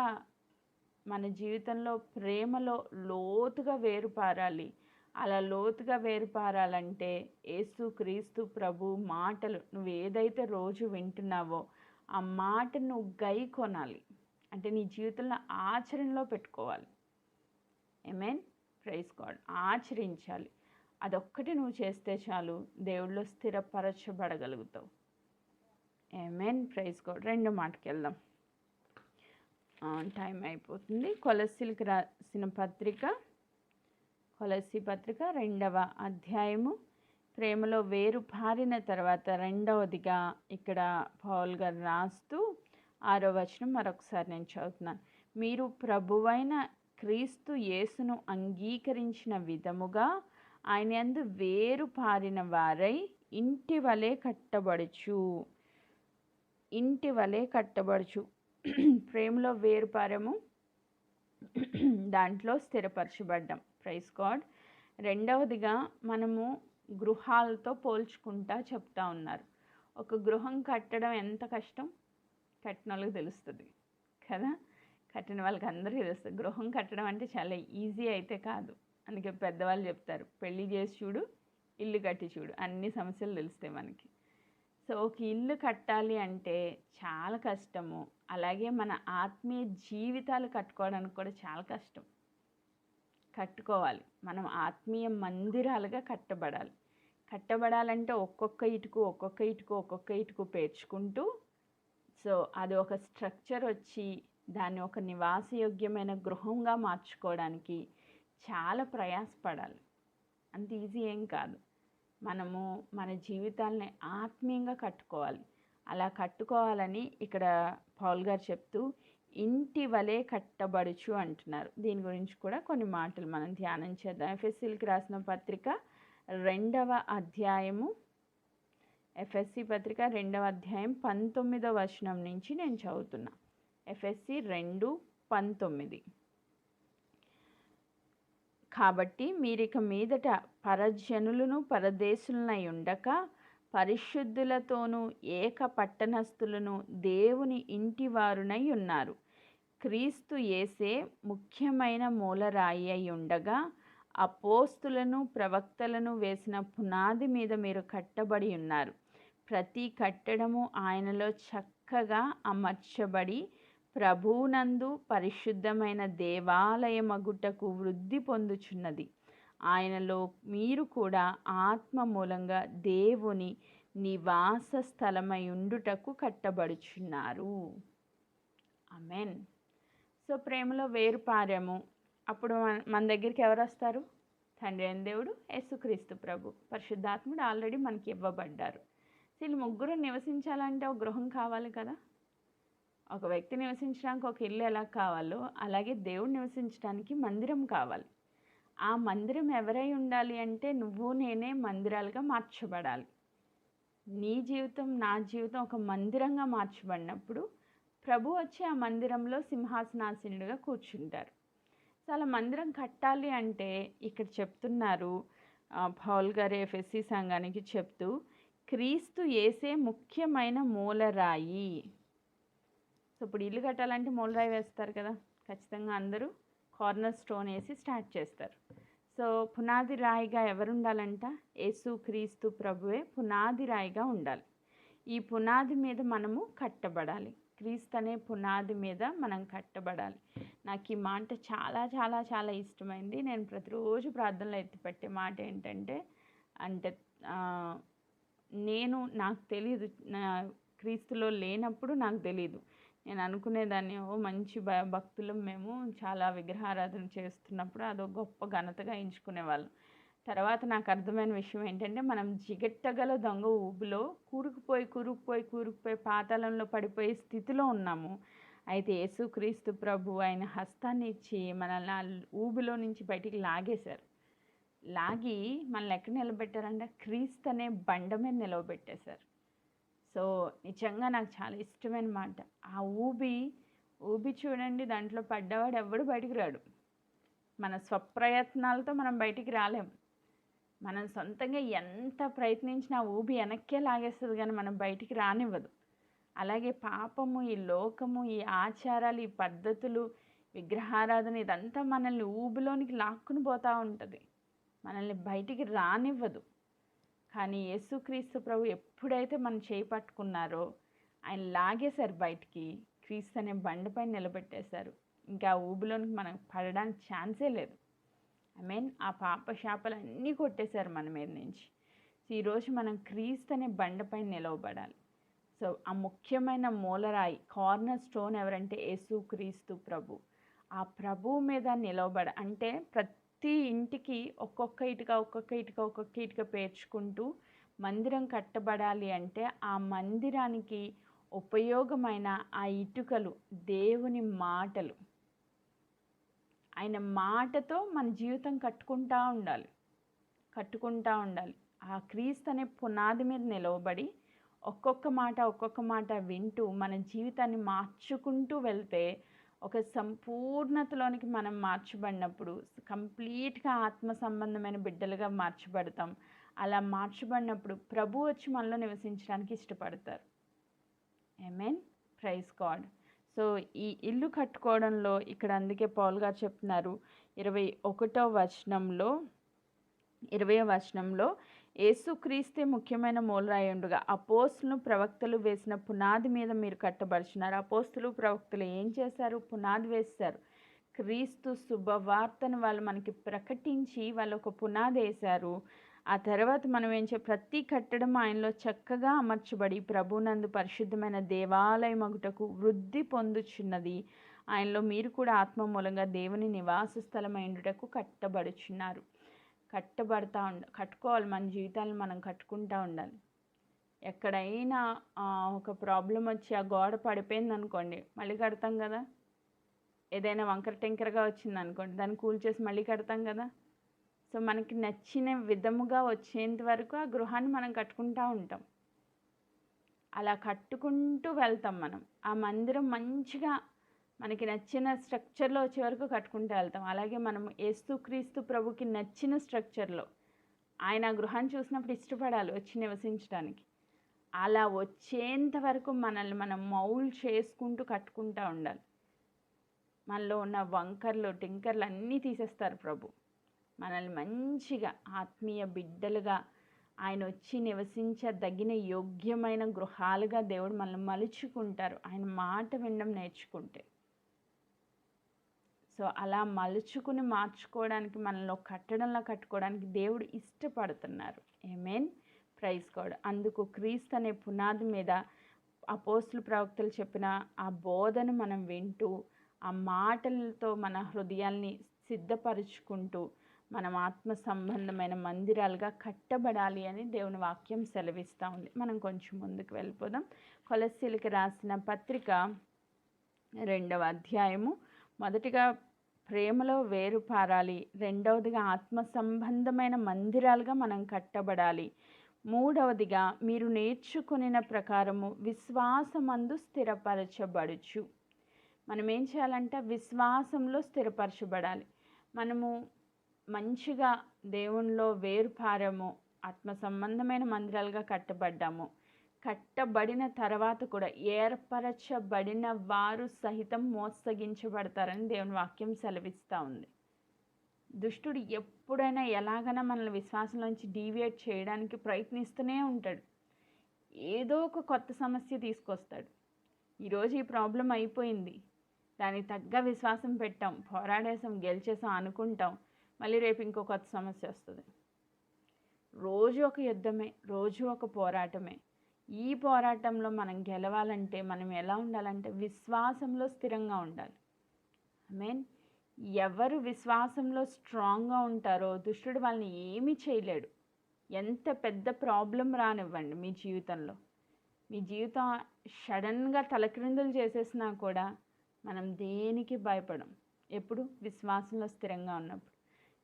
S1: మన జీవితంలో ప్రేమలో లోతుగా వేరుపారాలి. అలా లోతుగా వేరుపారాలంటే యేసుక్రీస్తు ప్రభు మాటలు నువ్వు ఏదైతే రోజు వింటున్నావో ఆ మాట నువ్వు గైకొనాలి. అంటే నీ జీవితంలో ఆచరణలో పెట్టుకోవాలి. ఆమేన్, ప్రైజ్ గాడ్. ఆచరించాలి. అదొక్కటి నువ్వు చేస్తే చాలు, దేవుడిలో స్థిరపరచబడగలుగుతావు. ఆమేన్, ప్రైజ్ గాడ్. రెండో మాటకి వెళ్దాం, టైం అయిపోతుంది. కొలస్సీలకు రాసిన పత్రిక, కొలస్సీ పత్రిక 2వ అధ్యాయము. ప్రేమలో వేరు పారిన తర్వాత రెండవదిగా ఇక్కడ పౌలు గారు రాస్తూ 6వ వచనం మరొకసారి నేను చదువుతున్నాను. మీరు ప్రభువైన క్రీస్తు యేసును అంగీకరించిన విధముగా ఆయన యందు వేరు పారిన వారై ఇంటి వలె కట్టబడుచు ప్రేమలో వేరుపారము, దాంట్లో స్థిరపరచబడ్డాం. Praise God. రెండవదిగా మనము గృహాలతో పోల్చుకుంటా చెప్తా ఉన్నారు. ఒక గృహం కట్టడం ఎంత కష్టం కట్టిన వాళ్ళకి తెలుస్తుంది కదా. కట్టిన వాళ్ళకి అందరికీ తెలుస్తుంది. గృహం కట్టడం అంటే చాలా ఈజీ అయితే కాదు. అందుకే పెద్దవాళ్ళు చెప్తారు, పెళ్ళి చేసి చూడు, ఇల్లు కట్టి చూడు, అన్ని సమస్యలు తెలుస్తాయి మనకి. సో ఒక ఇల్లు కట్టాలి అంటే చాలా కష్టము. అలాగే మన ఆత్మీయ జీవితాలు కట్టుకోవడానికి కూడా చాలా కష్టం. కట్టుకోవాలి. మనం ఆత్మీయ మందిరాలుగా కట్టబడాలంటే ఒక్కొక్క ఇటుకు పేర్చుకుంటూ, సో అది ఒక స్ట్రక్చర్ వచ్చి దాన్ని ఒక నివాసయోగ్యమైన గృహంగా మార్చుకోవడానికి చాలా ప్రయాసపడాలి. అంత ఈజీ ఏం కాదు. మనము మన జీవితాలని ఆత్మీయంగా కట్టుకోవాలి. అలా కట్టుకోవాలని ఇక్కడ పౌల్ గారు చెప్తూ ఇంటి వలె కట్టబడుచు అంటున్నారు. దీని గురించి కూడా కొన్ని మాటలు మనం ధ్యానం చేద్దాం. ఎఫెసీలకు రాసిన పత్రిక 2వ అధ్యాయము, ఎఫ్ఎస్సి పత్రిక 2వ అధ్యాయం 19వ వచనం నుంచి నేను చదువుతున్నా. ఎఫ్ఎస్సి 2:19. కాబట్టి మీరిక మీదట పరజనులను పరదేశులనై ఉండక పరిశుద్ధులతోనూ ఏక పట్టణస్థులను దేవుని ఇంటివారునై ఉన్నారు. క్రీస్తు యేసే ముఖ్యమైన మూలరాయి అయి ఉండగా అపోస్తులను ప్రవక్తలను వేసిన పునాది మీద మీరు కట్టబడి ఉన్నారు. ప్రతి కట్టడము ఆయనలో చక్కగా అమర్చబడి ప్రభువునందు పరిశుద్ధమైన దేవాలయమగుటకు వృద్ధి పొందుచున్నది. ఆయనలో మీరు కూడా ఆత్మ మూలంగా దేవుని నివాస స్థలమై ఉండుటకు కట్టబడుచున్నారు. ఆమేన్. సో ప్రేమలో వేరుపారాము. అప్పుడు మన దగ్గరికి ఎవరు వస్తారు? తండ్రి అయిన దేవుడు, యేసుక్రీస్తు ప్రభు, పరిశుద్ధాత్ముడు ఆల్రెడీ మనకి ఇవ్వబడ్డారు. వీళ్ళు ముగ్గురు నివసించాలంటే ఒక గృహం కావాలి కదా. ఒక వ్యక్తి నివసించడానికి ఒక ఇల్లు ఎలా కావాలో అలాగే దేవుడు నివసించడానికి మందిరం కావాలి. ఆ మందిరం ఎవరై ఉండాలి అంటే నువ్వు నేనే మందిరాలుగా మార్చబడాలి. నీ జీవితం నా జీవితం ఒక మందిరంగా మార్చబడినప్పుడు ప్రభు వచ్చి ఆ మందిరంలో సింహాసనాసీనుడిగా కూర్చుంటారు. సో అలా మందిరం కట్టాలి అంటే ఇక్కడ చెప్తున్నారు పౌల్ గారు ఎఫెసీ సంఘానికి చెప్తూ, క్రీస్తు యేసే ముఖ్యమైన మూలరాయి. సో ఇప్పుడు ఇల్లు కట్టాలంటే మూలరాయి వేస్తారు కదా, ఖచ్చితంగా అందరూ కార్నర్ స్టోన్ వేసి స్టార్ట్ చేస్తారు. సో పునాది రాయిగా ఎవరు ఉండాలంట? యేసు క్రీస్తు ప్రభువే పునాది రాయిగా ఉండాలి. ఈ పునాది మీద మనము కట్టబడాలి. క్రీస్తు అనే పునాది మీద మనం కట్టబడాలి. నాకు ఈ మాట చాలా చాలా చాలా ఇష్టమైంది. నేను ప్రతిరోజు ప్రార్థనలో ఎత్తిపెట్టే మాట ఏంటంటే, నాకు తెలియదు, క్రీస్తులో లేనప్పుడు నాకు తెలియదు. నేను అనుకునేదాన్ని, మంచి భక్తులు మేము, చాలా విగ్రహారాధన చేస్తున్నప్పుడు అదో గొప్ప ఘనతగా ఎంచుకునేవాళ్ళం. తర్వాత నాకు అర్థమైన విషయం ఏంటంటే, మనం జిగట్టగల దొంగ ఊబిలో కూరుకుపోయి పాతాళంలో పడిపోయే స్థితిలో ఉన్నాము. అయితే యేసుక్రీస్తు ప్రభు ఆయన హస్తాన్ని ఇచ్చి మనల్ని ఆ ఊబిలో నుంచి బయటికి లాగేశారు. లాగి మనల్ని ఎక్కడ నిలబెట్టారంటే క్రీస్తు అనే బండ మీద నిలవబెట్టేశారు. సో నిజంగా నాకు చాలా ఇష్టమైన మాట. ఆ ఊబి చూడండి, దాంట్లో పడ్డవాడు ఎవడు బయటికి రాడు. మన స్వప్రయత్నాలతో మనం బయటికి రాలేం. మనం సొంతంగా ఎంత ప్రయత్నించినా ఊబి వెనక్కే లాగేస్తుంది కానీ మనం బయటికి రానివ్వదు. అలాగే పాపము, ఈ లోకము, ఈ ఆచారాలు, ఈ పద్ధతులు, విగ్రహారాధన, ఇదంతా మనల్ని ఊబిలోనికి లాక్కుని పోతూ ఉంటుంది, మనల్ని బయటికి రానివ్వదు. కానీ యేసుక్రీస్తు ప్రభు ఎప్పుడైతే మనం చేయి పట్టుకున్నారో ఆయన లాగేశారు బయటికి, క్రీస్తు అనే బండపైన నిలబెట్టేశారు. ఇంకా ఆ ఊబిలోనికి మనం పడడానికి ఛాన్సే లేదు. ఆ పాప శాపాలన్నీ కొట్టేశారు మన మీద నుంచి. సో ఈరోజు మనం క్రీస్తు అనే బండపైన నిలవబడాలి. సో ఆ ముఖ్యమైన మూలరాయి, కార్నర్ స్టోన్ ఎవరంటే యేసుక్రీస్తు ప్రభు. ఆ ప్రభువు మీద నిలవబడ అంటే ప్రతి ఇంటికి ఒక్కొక్క ఇటుక పేర్చుకుంటూ మందిరం కట్టబడాలి అంటే ఆ మందిరానికి ఉపయోగమైన ఆ ఇటుకలు దేవుని మాటలు. ఆయన మాటతో మన జీవితం కట్టుకుంటూ ఉండాలి. ఆ క్రీస్తు అనే పునాది మీద నిలవబడి ఒక్కొక్క మాట వింటూ మన జీవితాన్ని మార్చుకుంటూ వెళ్తే ఒక సంపూర్ణతలోనికి మనం మార్చబడినప్పుడు కంప్లీట్గా ఆత్మ సంబంధమైన బిడ్డలుగా మార్చబడతాం. అలా మార్చబడినప్పుడు ప్రభు వచ్చి మనలో నివసించడానికి ఇష్టపడతారు. ఆమేన్. Praise God. సో ఈ ఇల్లు కట్టుకోవడంలో ఇక్కడ అందుకే పౌల్ గారు చెప్తున్నారు 20వ వచనంలో యేసుక్రీస్తే ముఖ్యమైన మూలరాయి ఉండగా అపోస్తులు ప్రవక్తలు వేసిన పునాది మీద మీరు కట్టబడుచున్నారు. అపోస్తులు ప్రవక్తలు ఏం చేశారు? పునాది వేశారు. క్రీస్తు శుభవార్తను వాళ్ళు మనకి ప్రకటించి వాళ్ళు ఒక పునాది వేశారు. ఆ తర్వాత మనం ప్రతి కట్టడం ఆయనలో చక్కగా అమర్చబడి ప్రభునందు పరిశుద్ధమైన దేవాలయమగుటకు వృద్ధి పొందుచున్నది. ఆయనలో మీరు కూడా ఆత్మ మూలంగా దేవుని నివాస స్థలమైండుటకు కట్టబడుచున్నారు. కట్టుకోవాలి. మన జీవితాలను మనం కట్టుకుంటూ ఉండాలి. ఎక్కడైనా ఒక ప్రాబ్లం వచ్చి ఆ గోడ పడిపోయింది అనుకోండి, మళ్ళీ కడతాం కదా. ఏదైనా వంకర టెంకరగా వచ్చింది అనుకోండి, దాన్ని కూల్చేసి మళ్ళీ కడతాం కదా. సో మనకి నచ్చిన విధముగా వచ్చేంత వరకు ఆ గృహాన్ని మనం కట్టుకుంటూ ఉంటాం. అలా కట్టుకుంటూ వెళ్తాం మనం. ఆ మందిరం మంచిగా మనకి నచ్చిన స్ట్రక్చర్లో వచ్చే వరకు కట్టుకుంటూ వెళ్తాం. అలాగే మనం యేసుక్రీస్తు ప్రభుకి నచ్చిన స్ట్రక్చర్లో ఆయన గృహాన్ని చూసినప్పుడు ఇష్టపడాలి వచ్చి నివసించడానికి. అలా వచ్చేంత వరకు మనల్ని మనం మౌల్డ్ చేసుకుంటూ కట్టుకుంటూ ఉండాలి. మనలో ఉన్న వంకర్లు టింకర్లు అన్నీ తీసేస్తారు ప్రభు. మనల్ని మంచిగా ఆత్మీయ బిడ్డలుగా ఆయన వచ్చి నివసించదగిన యోగ్యమైన గృహాలుగా దేవుడు మనల్ని మలుచుకుంటారు, ఆయన మాట వినడం నేర్చుకుంటే. సో అలా మలుచుకుని మార్చుకోవడానికి, మనలో కట్టుకోవడానికి దేవుడు ఇష్టపడుతున్నారు. ఆమేన్, ప్రైజ్ గాడ్. అందుకు క్రీస్తు అనే పునాది మీద అపోస్తుల ప్రవక్తలు చెప్పిన ఆ బోధను మనం వింటూ, ఆ మాటలతో మన హృదయాల్ని సిద్ధపరుచుకుంటూ మనం ఆత్మ సంబంధమైన మందిరాలుగా కట్టబడాలి అని దేవుని వాక్యం సెలవిస్తూ ఉంది. మనం కొంచెం ముందుకు వెళ్ళిపోదాం. కొలస్సీలకు రాసిన పత్రిక 2వ అధ్యాయము. మొదటిగా ప్రేమలో వేరుపారాలి, రెండవదిగా ఆత్మ సంబంధమైన మందిరాలుగా మనం కట్టబడాలి, మూడవదిగా మీరు నేర్చుకున్న ప్రకారము విశ్వాసమందు స్థిరపరచబడుచు. మనం ఏం చేయాలంటే విశ్వాసంలో స్థిరపరచబడాలి. మనము మంచిగా దేవునిలో వేరుపారము, ఆత్మ సంబంధమైన మందిరాలుగా కట్టబడ్డాము. కట్టబడిన తర్వాత కూడా ఏర్పరచబడిన వారు సహితం మోసగించబడతారని దేవుని వాక్యం సెలవిస్తూ ఉంది. దుష్టుడు ఎప్పుడైనా ఎలాగైనా మనల్ని విశ్వాసంలోంచి డీవియేట్ చేయడానికి ప్రయత్నిస్తూనే ఉంటాడు. ఏదో ఒక కొత్త సమస్య తీసుకొస్తాడు. ఈరోజు ఈ ప్రాబ్లం అయిపోయింది, దానికి తగ్గ విశ్వాసం పెట్టాం, పోరాడేసాం, గెలిచేసాం అనుకుంటాం, మళ్ళీ రేపు ఇంకో కొత్త సమస్య వస్తుంది. రోజు ఒక యుద్ధమే, రోజు ఒక పోరాటమే. ఈ పోరాటంలో మనం గెలవాలంటే మనం ఎలా ఉండాలంటే విశ్వాసంలో స్థిరంగా ఉండాలి. ఆమేన్. ఎవరు విశ్వాసంలో స్ట్రాంగ్గా ఉంటారో దుష్టుడు వాళ్ళని ఏమీ చేయలేడు. ఎంత పెద్ద ప్రాబ్లం రానివ్వండి మీ జీవితంలో, మీ జీవితం సడన్గా తలక్రిందులు చేసేసినా కూడా మనం దేనికి భయపడం. ఎప్పుడు విశ్వాసంలో స్థిరంగా ఉన్నప్పుడు.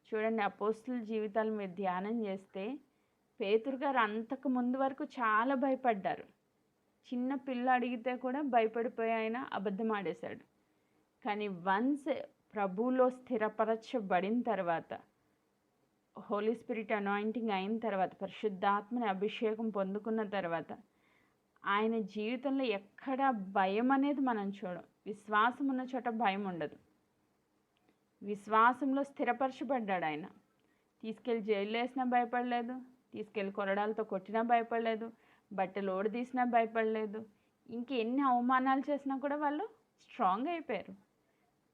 S1: చూడండి, అపోస్తుల జీవితాలు మీరు ధ్యానం చేస్తే పేతురు గారు అంతకు ముందు వరకు చాలా భయపడ్డారు. చిన్న పిల్ల అడిగితే కూడా భయపడిపోయి ఆయన అబద్ధం ఆడేశాడు. కానీ వన్స్ ప్రభువులో స్థిరపరచబడిన తర్వాత, హోలీ స్పిరిట్ అనాయింటింగ్ అయిన తర్వాత, పరిశుద్ధాత్మని అభిషేకం పొందుకున్న తర్వాత ఆయన జీవితంలో ఎక్కడ భయం అనేది మనం చూడం. విశ్వాసం ఉన్న చోట భయం ఉండదు. విశ్వాసంలో స్థిరపరచబడ్డాడు ఆయన. తీసుకెళ్ళి జైలు వేసినా భయపడలేదు, తీసుకెళ్ళి కొరడాలతో కొట్టినా భయపడలేదు, బట్టలు ఓడదీసినా భయపడలేదు. ఇంకెన్ని అవమానాలు చేసినా కూడా వాళ్ళు స్ట్రాంగ్ అయిపోయారు.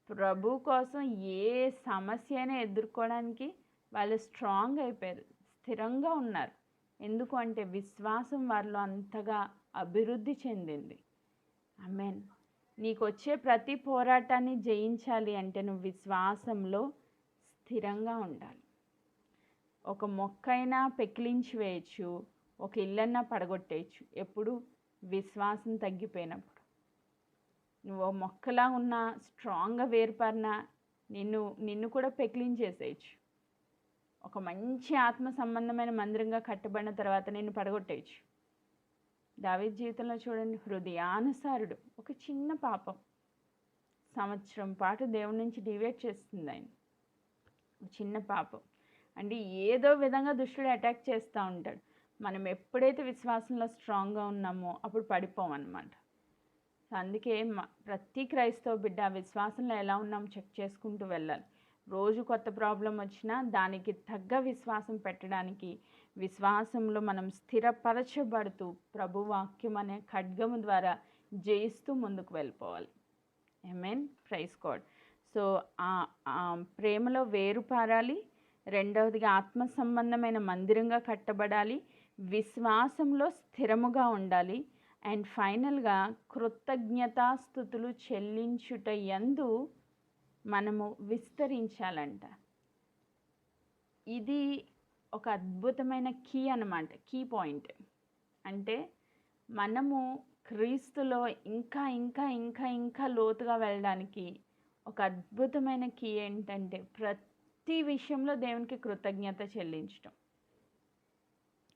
S1: ప్రభు కోసం ఏ సమస్య అయినా ఎదుర్కోవడానికి వాళ్ళు స్ట్రాంగ్ అయిపోయారు, స్థిరంగా ఉన్నారు. ఎందుకు అంటే విశ్వాసం వారిలో అంతగా అభివృద్ధి చెందింది. ఆమేన్. నీకు వచ్చే ప్రతి పోరాటాన్ని జయించాలి అంటే నువ్వు విశ్వాసంలో స్థిరంగా ఉండాలి. ఒక మొక్కైనా పెకిలించి వేయచ్చు, ఒక ఇల్లన్నా పడగొట్టేయచ్చు. ఎప్పుడు విశ్వాసం తగ్గిపోయినప్పుడు. నువ్వు మొక్కలా ఉన్న స్ట్రాంగ్గా వేరుపారినా నిన్ను కూడా పెకిలించేసేయచ్చు. ఒక మంచి ఆత్మ సంబంధమైన మందిరంగా కట్టబడిన తర్వాత నిన్ను పడగొట్టేయచ్చు. దావీదు జీవితంలో చూడండి, హృదయానుసారుడు. ఒక చిన్న పాపం సంవత్సరం పాటు దేవుడి నుంచి డివేట్ చేస్తుంది ఆయన. చిన్న పాపం అంటే ఏదో విధంగా దుష్టుడు అటాక్ చేస్తూ ఉంటాడు. మనం ఎప్పుడైతే విశ్వాసంలో స్ట్రాంగ్గా ఉన్నామో అప్పుడు పడిపోమన్నమాట. అందుకే ప్రతి క్రైస్తవ బిడ్డ విశ్వాసంలో ఎలా ఉన్నామో చెక్ చేసుకుంటూ వెళ్ళాలి. రోజు కొత్త ప్రాబ్లం వచ్చినా దానికి తగ్గ విశ్వాసం పెట్టడానికి, విశ్వాసంలో మనం స్థిరపరచబడుతూ ప్రభు వాక్యం అనే ఖడ్గము ద్వారా జయిస్తూ ముందుకు వెళ్ళిపోవాలి. ఆమేన్, ప్రైజ్ గాడ్. సో ప్రేమలో వేరుపారాలి, రెండవదిగా ఆత్మ సంబంధమైన మందిరంగా కట్టబడాలి, విశ్వాసంలో స్థిరముగా ఉండాలి, అండ్ ఫైనల్గా కృతజ్ఞతాస్తుతులు చెల్లించుట యందు మనము విస్తరించాలంట. ఇది ఒక అద్భుతమైన కీ అన్నమాట, కీ పాయింట్. అంటే మనము క్రీస్తులో ఇంకా ఇంకా ఇంకా ఇంకా లోతుగా వెళ్ళడానికి ఒక అద్భుతమైన కీ ఏంటంటే ప్రతి విషయంలో దేవునికి కృతజ్ఞత చెల్లించటం.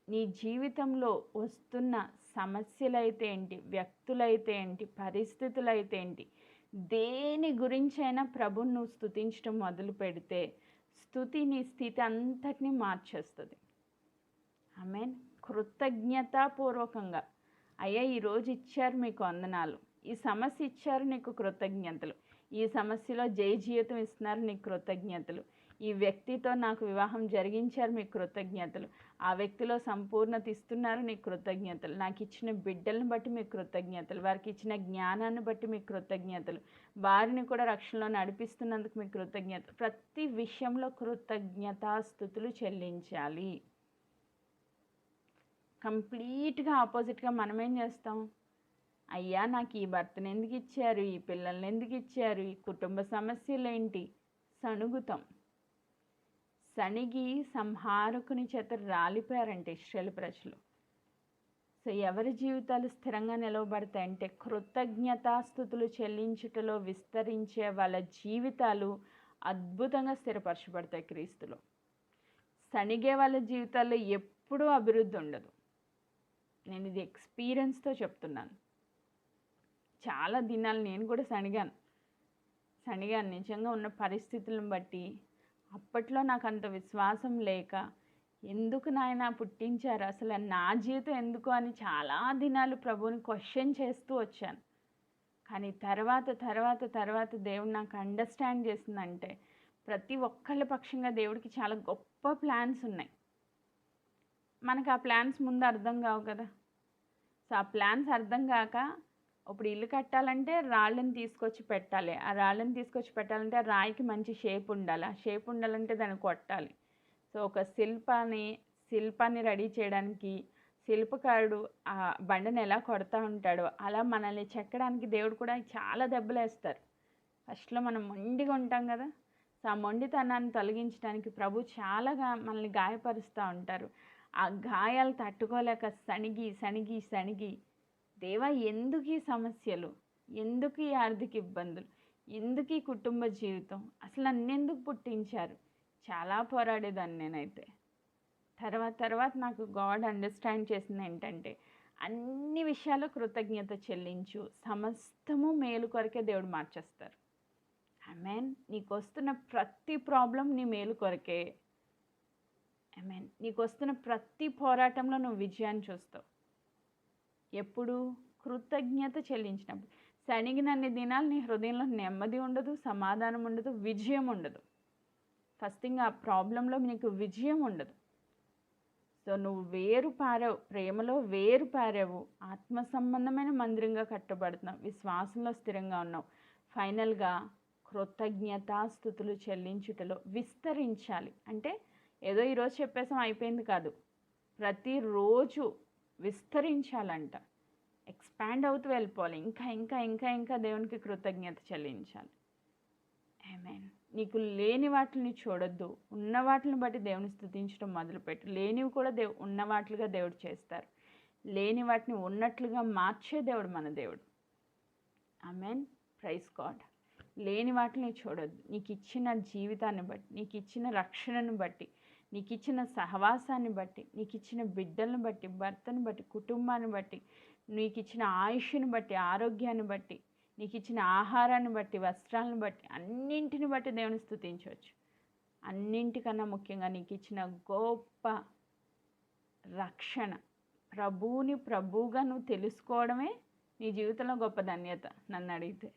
S1: నీ జీవితంలో వస్తున్న సమస్యలైతే ఏంటి, వ్యక్తులైతే ఏంటి, పరిస్థితులైతే ఏంటి, దేని గురించైనా ప్రభుని నువ్వు స్తుతించడం మొదలు పెడితే స్తుతి నీ స్థితి అంతటినీ మార్చేస్తుంది. ఆమేన్. కృతజ్ఞతాపూర్వకంగా, అయ్యా ఈరోజు ఇచ్చారు మీకు వందనాలు, ఈ సమస్య ఇచ్చారు నీకు కృతజ్ఞతలు, ఈ సమస్యలో జయ జీవితం ఇస్తున్నారు నీకు కృతజ్ఞతలు, ఈ వ్యక్తితో నాకు వివాహం జరిగించారు మీకు కృతజ్ఞతలు, ఆ వ్యక్తిలో సంపూర్ణత ఇస్తున్నారు నీకు కృతజ్ఞతలు, నాకు ఇచ్చిన బిడ్డలను బట్టి మీకు కృతజ్ఞతలు, వారికి ఇచ్చిన జ్ఞానాన్ని బట్టి మీకు కృతజ్ఞతలు, వారిని కూడా రక్షణలో నడిపిస్తున్నందుకు మీకు కృతజ్ఞతలు. ప్రతి విషయంలో కృతజ్ఞతాస్తుతులు చెల్లించాలి. కంప్లీట్గా ఆపోజిట్గా మనం ఏం చేస్తాం, అయ్యా నాకు ఈ భర్తను ఎందుకు ఇచ్చారు, ఈ పిల్లల్ని ఎందుకు ఇచ్చారు, ఈ కుటుంబ సమస్యలు ఏంటి, సణుగుతాం. సణిగి సంహారకుని చేత రాలిపోయారంటే ఇశ్రాయేలు ప్రజలు. సో ఎవరి జీవితాలు స్థిరంగా నిలవబడతాయంటే కృతజ్ఞతాస్తుతులు చెల్లించుటలో విస్తరించే వాళ్ళ జీవితాలు అద్భుతంగా స్థిరపరచబడతాయి క్రీస్తులో. సణిగే వాళ్ళ జీవితాల్లో ఎప్పుడూ అభివృద్ధి ఉండదు. నేను ఇది ఎక్స్పీరియన్స్తో చెప్తున్నాను. చాలా దినాలు నేను కూడా సణిగాను నిజంగా ఉన్న పరిస్థితులను బట్టి. అప్పట్లో నాకు అంత విశ్వాసం లేక, ఎందుకు నాయన పుట్టించారు, అసలు నా జీవితం ఎందుకు అని చాలా దినాలు ప్రభువుని క్వశ్చన్ చేస్తూ వచ్చాను. కానీ తర్వాత దేవుడు నాకు అండర్స్టాండ్ చేసిందంటే ప్రతి ఒక్కళ్ళ పక్షంగా దేవుడికి చాలా గొప్ప ప్లాన్స్ ఉన్నాయి. మనకు ఆ ప్లాన్స్ ముందు అర్థం కావు కదా. సో ఆ ప్లాన్స్ అర్థం కాక ఇప్పుడు ఇల్లు కట్టాలంటే రాళ్ళని తీసుకొచ్చి పెట్టాలి, ఆ రాళ్ళని తీసుకొచ్చి పెట్టాలంటే ఆ రాయికి మంచి షేప్ ఉండాలి, ఆ షేప్ ఉండాలంటే దాన్ని కొట్టాలి. సో ఒక శిల్పాన్ని రెడీ చేయడానికి శిల్పకారుడు ఆ బండను ఎలా కొడతా ఉంటాడో అలా మనల్ని చెక్కడానికి దేవుడు కూడా చాలా దెబ్బలు వేస్తారు. ఫస్ట్లో మనం మొండిగా ఉంటాం కదా. సో ఆ మొండితనాన్ని తొలగించడానికి ప్రభు చాలాగా మనల్ని గాయపరుస్తూ ఉంటారు. ఆ గాయాలు తట్టుకోలేక సణిగి దేవా ఎందుకు ఈ సమస్యలు, ఎందుకు ఈ ఆర్థిక ఇబ్బందులు, ఎందుకు ఈ కుటుంబ జీవితం, అసలు నన్నెందుకు పుట్టించారు, చాలా పోరాడేదాన్ని నేనైతే. తర్వాత నాకు గాడ్ అండర్స్టాండ్ చేసింది ఏంటంటే అన్ని విషయాల్లో కృతజ్ఞత చెల్లించు, సమస్తము మేలు కొరకే దేవుడు మార్చేస్తారు. ఆమేన్. నీకు వస్తున్న ప్రతి ప్రాబ్లం నీ మేలు కొరకే. ఆమేన్. నీకు వస్తున్న ప్రతి పోరాటంలో నువ్వు విజయాన్ని చూస్తావు. ఎప్పుడు కృతజ్ఞత చెల్లించినప్పుడు. సణిగినన్ని దినాలు నీ హృదయంలో నెమ్మది ఉండదు, సమాధానం ఉండదు, విజయం ఉండదు. ఫస్ట్ థింగ్ ఆ ప్రాబ్లంలో నీకు విజయం ఉండదు. సో నువ్వు ప్రేమలో వేరు పారావు, ఆత్మ సంబంధమైన మందిరంగా కట్టబడుతున్నావు, విశ్వాసంలో స్థిరంగా ఉన్నావు. ఫైనల్గా కృతజ్ఞతాస్తుతులు చెల్లించుటలో విస్తరించాలి. అంటే ఏదో ఈరోజు చెప్పేసాం అయిపోయింది కాదు, ప్రతిరోజు విస్తరించాలంట, ఎక్స్పాండ్ అవుతూ వెళ్ళిపోవాలి. ఇంకా ఇంకా ఇంకా ఇంకా దేవునికి కృతజ్ఞత చెల్లించాలి. ఆమేన్. నీకు లేని వాటిని చూడొద్దు, ఉన్న వాటిని బట్టి దేవుని స్తుతించడం మొదలుపెట్టు. లేనివి కూడా ఉన్న వాటిగా దేవుడు చేస్తారు. లేని వాటిని ఉన్నట్లుగా మార్చే దేవుడు మన దేవుడు. ఆమేన్. Praise God. లేని వాటిని చూడొద్దు. నీకు ఇచ్చిన జీవితాన్ని బట్టి, నీకు ఇచ్చిన రక్షణను బట్టి, నీకు ఇచ్చిన సహవాసాన్ని బట్టి, నీకు ఇచ్చిన బిడ్డలను బట్టి, భర్తను బట్టి, కుటుంబాన్ని బట్టి, నీకు ఇచ్చిన ఆయుష్ని బట్టి, ఆరోగ్యాన్ని బట్టి, నీకు ఇచ్చిన ఆహారాన్ని బట్టి, వస్త్రాలను బట్టి, అన్నింటిని బట్టి దేవుని స్తుతించవచ్చు. అన్నింటికన్నా ముఖ్యంగా నీకు ఇచ్చిన గొప్ప రక్షణ, ప్రభువుగా నువ్వు తెలుసుకోవడమే నీ జీవితంలో గొప్ప ధన్యత. నన్ను అడిగితే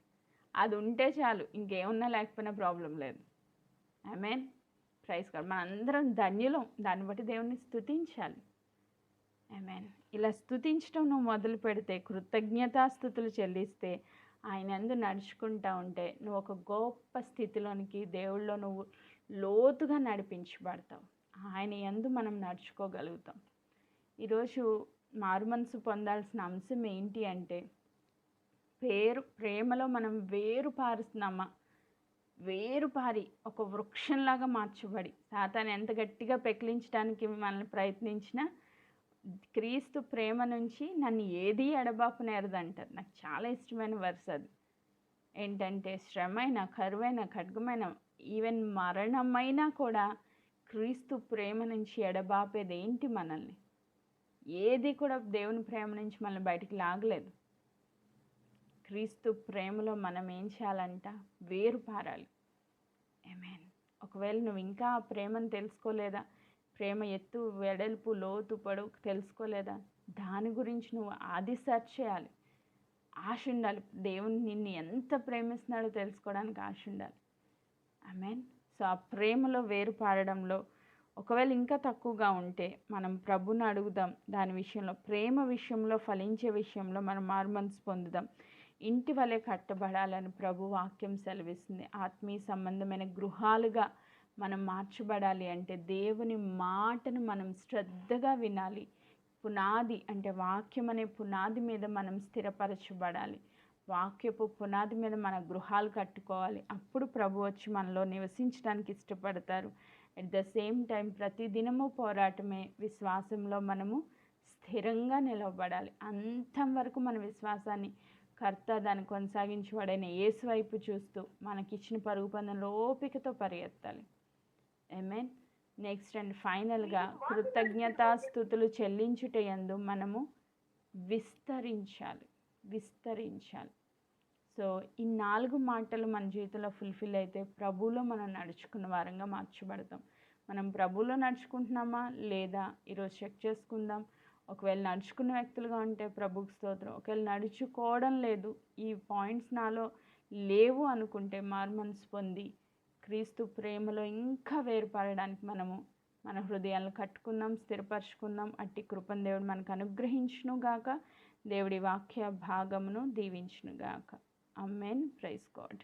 S1: అది ఉంటే చాలు, ఇంకేమున్నా లేకపోయినా ప్రాబ్లం లేదు. ఆమేన్. Praise God. మనందరం ధన్యులం, దాన్ని బట్టి దేవుణ్ణి స్తుతించాలి. ఆమేన్. ఇలా స్తుతించడం నువ్వు మొదలు పెడితే, కృతజ్ఞతాస్తుతులు చెల్లిస్తే, ఆయన యందు నడుచుకుంటా ఉంటే నువ్వు ఒక గొప్ప స్థితిలోనికి దేవుళ్ళో నువ్వు లోతుగా నడిపించబడతావు. ఆయన యందు మనం నడుచుకోగలుగుతాం. ఈరోజు మారుమనసు పొందాల్సిన అంశం ఏంటి అంటే ప్రేమలో మనం వేరు పారుస్తున్నామా, వేరుపారి ఒక వృక్షంలాగా మార్చబడి సాతాను ఎంత గట్టిగా పెకిలించడానికి మనల్ని ప్రయత్నించినా క్రీస్తు ప్రేమ నుంచి నన్ను ఏది ఎడబాపనేరదంటారు. నాకు చాలా ఇష్టమైన వర్స్ అది. ఏంటంటే శ్రమైన, కరువైన, ఖడ్గమైన, ఈవెన్ మరణమైనా కూడా క్రీస్తు ప్రేమ నుంచి ఎడబాపేది ఏంటి మనల్ని? ఏది కూడా దేవుని ప్రేమ నుంచి మనల్ని బయటికి లాగలేదు. క్రీస్తు ప్రేమలో మనం ఏం చేయాలంట? వేరు పారాలి. ఆమేన్. ఒకవేళ నువ్వు ఇంకా ఆ ప్రేమను తెలుసుకోలేదా, ప్రేమ ఎత్తు, వెడల్పు, లోతు, పొడవు తెలుసుకోలేదా, దాని గురించి నువ్వు ఆది సెర్చ్ చేయాలి. ఆశ ఉండాలి. దేవుని నిన్ను ఎంత ప్రేమిస్తున్నాడో తెలుసుకోవడానికి ఆశ ఉండాలి. ఆమేన్. సో ఆ ప్రేమలో వేరు పారడంలో ఒకవేళ ఇంకా తక్కువగా ఉంటే మనం ప్రభుని అడుగుదాం. దాని విషయంలో, ప్రేమ విషయంలో, ఫలించే విషయంలో మనం మారుమనసు పొందుదాం. ఇంటి వలె కట్టబడాలని ప్రభు వాక్యం సెలవిస్తుంది. ఆత్మీయ సంబంధమైన గృహాలుగా మనం మార్చబడాలి అంటే దేవుని మాటను మనం శ్రద్ధగా వినాలి. పునాది అంటే వాక్యం అనే పునాది మీద మనం స్థిరపరచబడాలి. వాక్యపు పునాది మీద మన గృహాలు కట్టుకోవాలి. అప్పుడు ప్రభు వచ్చి మనలో నివసించడానికి ఇష్టపడతారు. అట్ ద సేమ్ టైం ప్రతి దినము పోరాటమే. విశ్వాసంలో మనము స్థిరంగా నిలవబడాలి. అంతం వరకు మన విశ్వాసాన్ని కర్త దాన్ని కొనసాగించేవాడైన యేసు వైపు చూస్తూ మనకిచ్చిన పరుగు పందెంలో ఓపికతో పరిగెత్తాలి. ఆమేన్. నెక్స్ట్ అండ్ ఫైనల్గా కృతజ్ఞతాస్తుతులు చెల్లించుటయందు మనము విస్తరించాలి. సో ఈ 4 మాటలు మన జీవితంలో ఫుల్ఫిల్ అయితే ప్రభువులో మనం నడుచుకున్న వారంగా మార్చబడతాం. మనం ప్రభువులో నడుచుకుంటున్నామా లేదా ఈరోజు చెక్ చేసుకుందాం. ఒకవేళ నడుచుకున్న వ్యక్తులుగా ఉంటే ప్రభుకు స్తోత్రం. ఒకవేళ నడుచుకోవడం లేదు, ఈ పాయింట్స్ నాలో లేవు అనుకుంటే మారుమనసు పొంది క్రీస్తు ప్రేమలో ఇంకా వేరుపడడానికి మనము మన హృదయాలను కట్టుకుందాం, స్థిరపరచుకుందాం. అట్టి కృపను దేవుడు మనకు అనుగ్రహించును గాక. దేవుడి వాక్య భాగమును దీవించును గాక. ఆమేన్. Praise God.